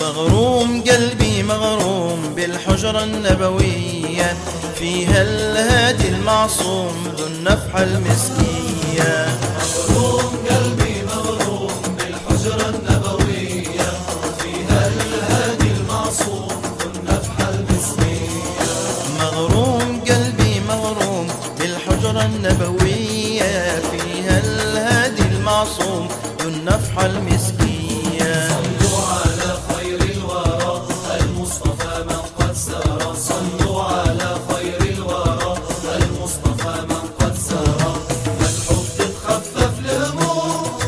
مغروم قلبي مغروم بالحجرة النبوية، فيها الهادي المعصوم ذو النفحة المسكية. مغروم قلبي مغروم بالحجرة النبوية، فيها الهادي المعصوم ذو النفحة المسكية. مغروم قلبي مغروم بالحجرة النبوية، فيها الهادي المعصوم ذو النفحة المسكية. صلوا على خير الورى المصطفى من قد سار، صلوا على خير الورى المصطفى من قد سار، بالحب تتخفف الهموم.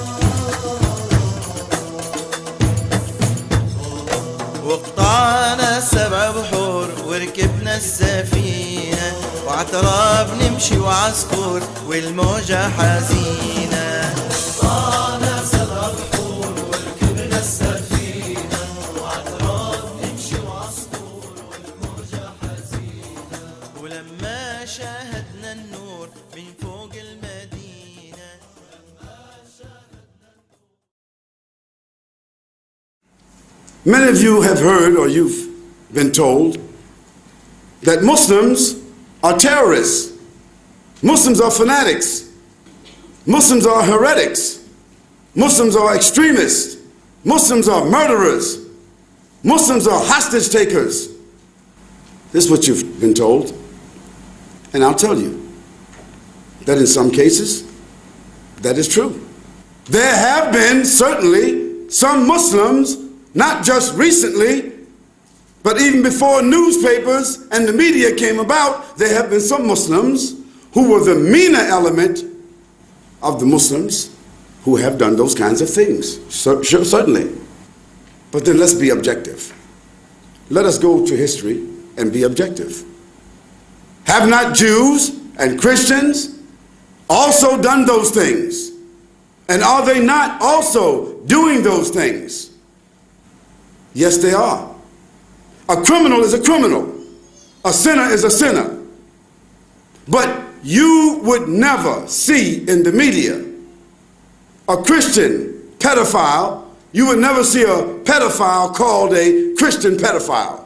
وقطعنا 7 بحور وركبنا السفينة، وعتراب نمشي وعسكور والموجة حزينة. قطعنا 7 بحور وركبنا السفينة، وعتراب نمشي وعسكور والموجة حزينة. ولما شاهدنا النور من فوق المدينة. Many of you have heard, or you've been told, that Muslims are terrorists. Muslims are fanatics. Muslims are heretics. Muslims are extremists. Muslims are murderers. Muslims are hostage takers. This is what you've been told. And I'll tell you that in some cases, that is true. There have been certainly some Muslims, not just recently, but even before newspapers and the media came about, there have been some Muslims who were the meaner element of the Muslims who have done those kinds of things, certainly. But then let's be objective. Let us go to history and be objective. Have not Jews and Christians also done those things? And are they not also doing those things? Yes, they are. A criminal is a criminal. A sinner is a sinner. But you would never see in the media a Christian pedophile. You would never see a pedophile called a Christian pedophile.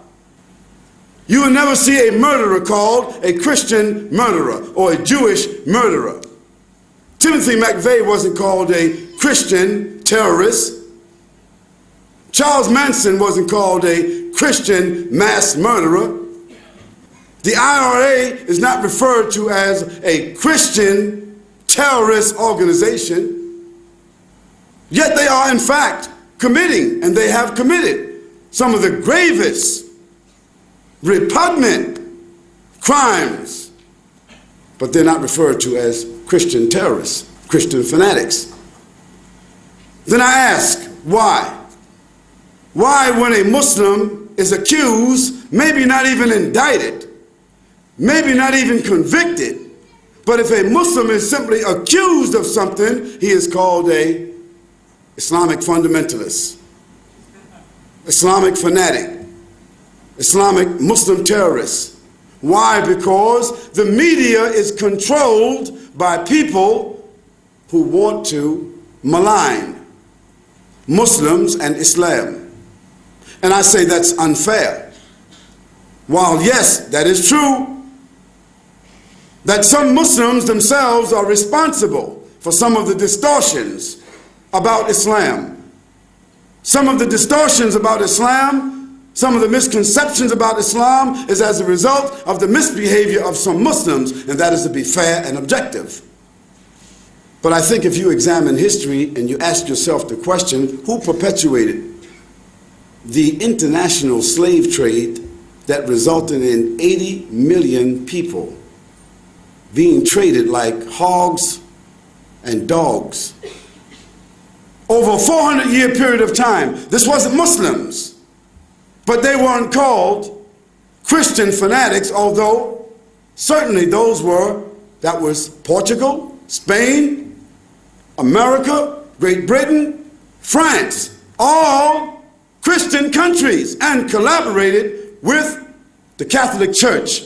You would never see a murderer called a Christian murderer or a Jewish murderer. Timothy McVeigh wasn't called a Christian terrorist. Charles Manson wasn't called a Christian mass murderer. The IRA is not referred to as a Christian terrorist organization. Yet they are in fact committing, and they have committed, some of the gravest, repugnant crimes. But they're not referred to as Christian terrorists, Christian fanatics. Then I ask, why? Why, when a Muslim is accused, maybe not even indicted, maybe not even convicted, but if a Muslim is simply accused of something, he is called a Islamic fundamentalist, Islamic fanatic, Islamic Muslim terrorist. Why? Because the media is controlled by people who want to malign Muslims and Islam. And I say that's unfair. While yes, that is true, that some Muslims themselves are responsible for some of the distortions about Islam. Some of the distortions about Islam, some of the misconceptions about Islam is as a result of the misbehavior of some Muslims, and that is to be fair and objective. But I think if you examine history and you ask yourself the question, who perpetuated the international slave trade that resulted in 80 million people being traded like hogs and dogs over a 400-year period of time? This wasn't Muslims, but they weren't called Christian fanatics, although certainly that was Portugal, Spain, America, Great Britain, France, all Christian countries, and collaborated with the Catholic Church.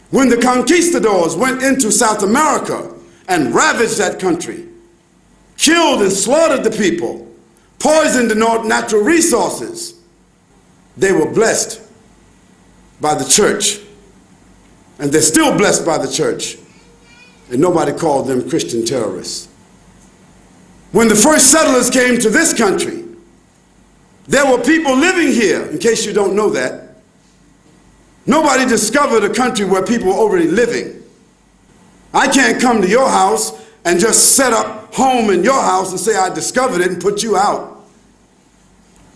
When the conquistadors went into South America and ravaged that country, killed and slaughtered the people, poisoned the natural resources, they were blessed by the church, and they're still blessed by the church, and nobody called them Christian terrorists. When the first settlers came to this country, there were people living here, in case you don't know that. Nobody discovered a country where people were already living. I can't come to your house and just set up home in your house and say I discovered it and put you out.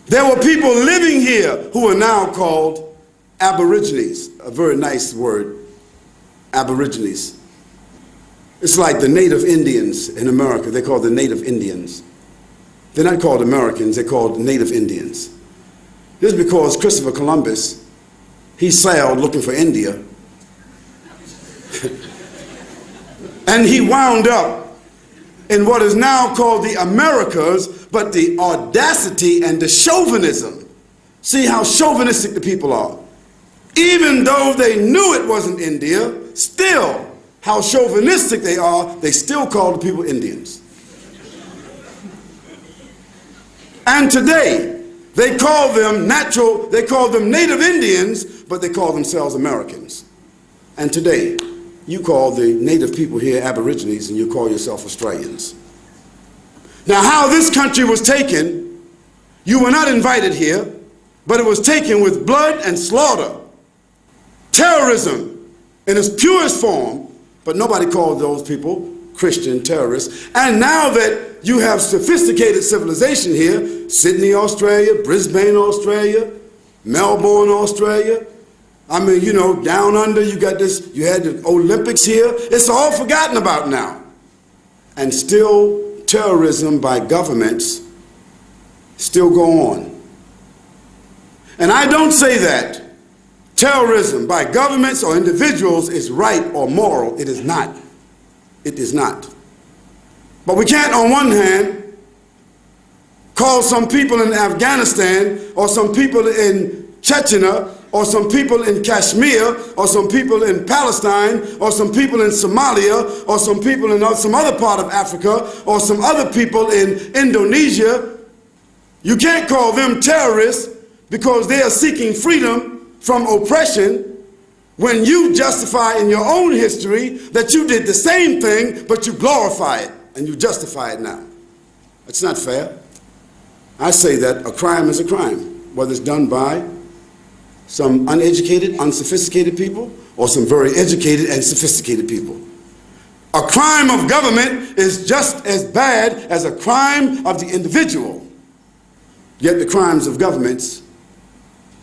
There were people living here who are now called Aborigines, a very nice word, Aborigines. It's like the native Indians in America. They're called the native Indians. They're not called Americans, they're called native Indians. This is because Christopher Columbus, he sailed looking for India. And he wound up in what is now called the Americas, but the audacity and the chauvinism. See how chauvinistic the people are. Even though they knew it wasn't India, still, how chauvinistic they are, they still call the people Indians. And today, they call them native Indians, but they call themselves Americans. And today, you call the native people here Aborigines and you call yourself Australians. Now, how this country was taken, you were not invited here, but it was taken with blood and slaughter. Terrorism in its purest form, but nobody called those people Christian terrorists. And now that you have sophisticated civilization here, Sydney, Australia, Brisbane, Australia, Melbourne, Australia, I mean, you know, down under, you got this, you had the Olympics here. It's all forgotten about now. And still, terrorism by governments still go on. And I don't say that terrorism by governments or individuals is right or moral. It is not. It is not. But we can't, on one hand, call some people in Afghanistan or some people in Chechnya or some people in Kashmir or some people in Palestine or some people in Somalia or some people in some other part of Africa or some other people in Indonesia. You can't call them terrorists because they are seeking freedom from oppression, when you justify in your own history that you did the same thing, but you glorify it and you justify it now. That's not fair. I say that a crime is a crime, whether it's done by some uneducated, unsophisticated people or some very educated and sophisticated people. A crime of government is just as bad as a crime of the individual. Yet the crimes of governments,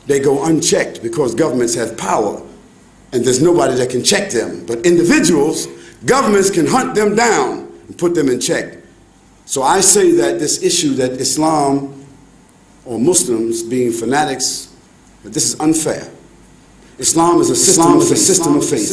they go unchecked because governments have power and there's nobody that can check them. But individuals, governments can hunt them down and put them in check. So I say that this issue that Islam or Muslims being fanatics, that this is unfair. Islam is a system of faith.